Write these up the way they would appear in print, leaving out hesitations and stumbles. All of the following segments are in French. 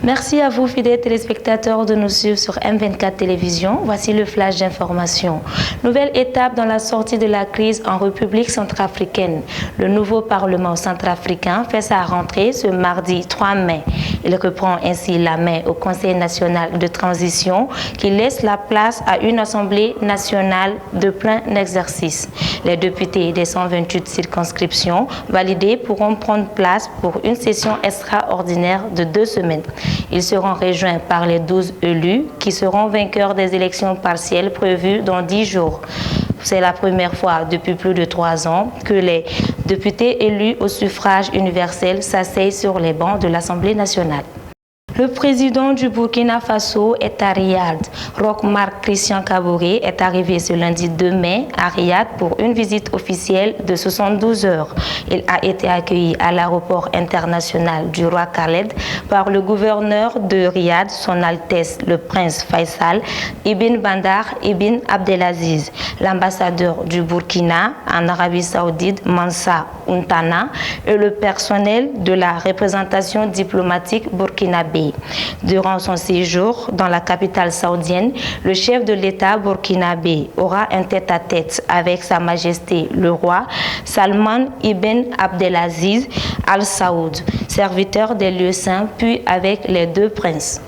Merci à vous, fidèles téléspectateurs, de nous suivre sur M24 Télévision. Voici le flash d'information. Nouvelle étape dans la sortie de la crise en République centrafricaine. Le nouveau Parlement centrafricain fait sa rentrée ce mardi 3 mai. Il reprend ainsi la main au Conseil national de transition qui laisse la place à une Assemblée nationale de plein exercice. Les députés des 128 circonscriptions validées pourront prendre place pour une session extraordinaire de 2 semaines. Ils seront rejoints par les 12 élus qui seront vainqueurs des élections partielles prévues dans 10 jours. C'est la première fois depuis plus de 3 ans que les députés élus au suffrage universel s'asseyent sur les bancs de l'Assemblée nationale. Le président du Burkina Faso est à Riyad. Roch Marc Christian Kaboré est arrivé ce lundi 2 mai à Riyad pour une visite officielle de 72 heures. Il a été accueilli à l'aéroport international du roi Khaled par le gouverneur de Riyad, son Altesse le prince Faisal Ibn Bandar Ibn Abdelaziz, l'ambassadeur du Burkina en Arabie Saoudite, Mansa Untana, et le personnel de la représentation diplomatique burkinabé. Durant son séjour dans la capitale saoudienne, le chef de l'État burkinabé aura un tête-à-tête avec Sa Majesté le roi Salman Ibn Abdelaziz Al Saoud, serviteur des lieux saints, puis avec les 2 princes.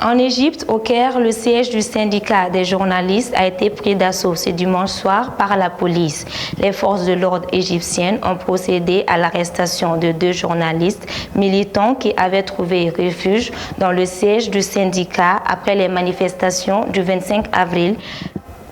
En Égypte, au Caire, le siège du syndicat des journalistes a été pris d'assaut ce dimanche soir par la police. Les forces de l'ordre égyptiennes ont procédé à l'arrestation de 2 journalistes militants qui avaient trouvé refuge dans le siège du syndicat après les manifestations du 25 avril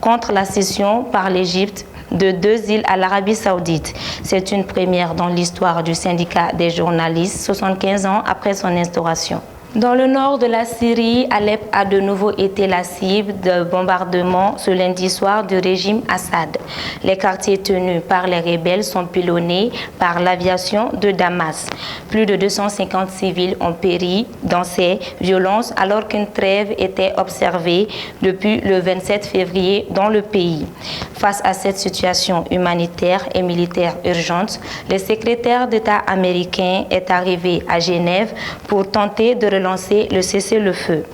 contre la cession par l'Égypte de 2 îles à l'Arabie Saoudite. C'est une première dans l'histoire du syndicat des journalistes, 75 ans après son instauration. Dans le nord de la Syrie, Alep a de nouveau été la cible de bombardements ce lundi soir du régime Assad. Les quartiers tenus par les rebelles sont pilonnés par l'aviation de Damas. Plus de 250 civils ont péri dans ces violences alors qu'une trêve était observée depuis le 27 février dans le pays. Face à cette situation humanitaire et militaire urgente, le secrétaire d'État américain est arrivé à Genève pour tenter de relancer le cessez-le-feu.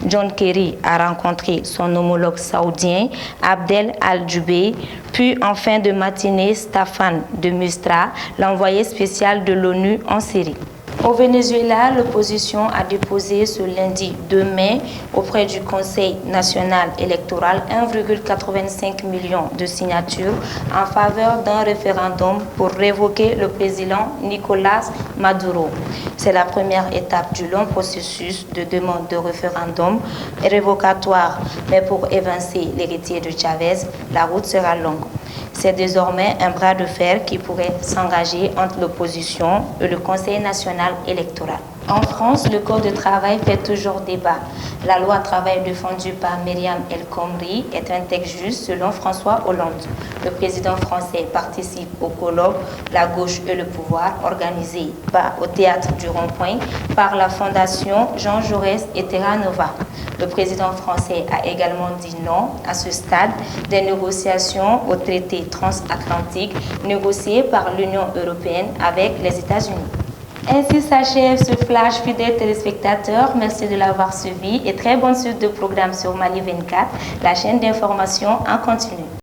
John Kerry a rencontré son homologue saoudien Abdel Al-Jubeir, puis en fin de matinée Staffan de Mistura, l'envoyé spécial de l'ONU en Syrie. Au Venezuela, l'opposition a déposé ce lundi 2 mai auprès du Conseil national électoral 1,85 million de signatures en faveur d'un référendum pour révoquer le président Nicolás Maduro. C'est la première étape du long processus de demande de référendum révocatoire, mais pour évincer l'héritier de Chavez, la route sera longue. C'est désormais un bras de fer qui pourrait s'engager entre l'opposition et le Conseil national électoral. En France, le Code de travail fait toujours débat. La loi travail défendue par Myriam El Khomri est un texte juste selon François Hollande. Le président français participe au colloque La gauche et le pouvoir organisé au Théâtre du Rond-Point par la Fondation Jean Jaurès et Terra Nova. Le président français a également dit non à ce stade des négociations au traité transatlantique négocié par l'Union européenne avec les États-Unis. Ainsi s'achève ce flash, fidèles téléspectateurs. Merci de l'avoir suivi et très bonne suite de programmes sur Mali 24, la chaîne d'information en continu.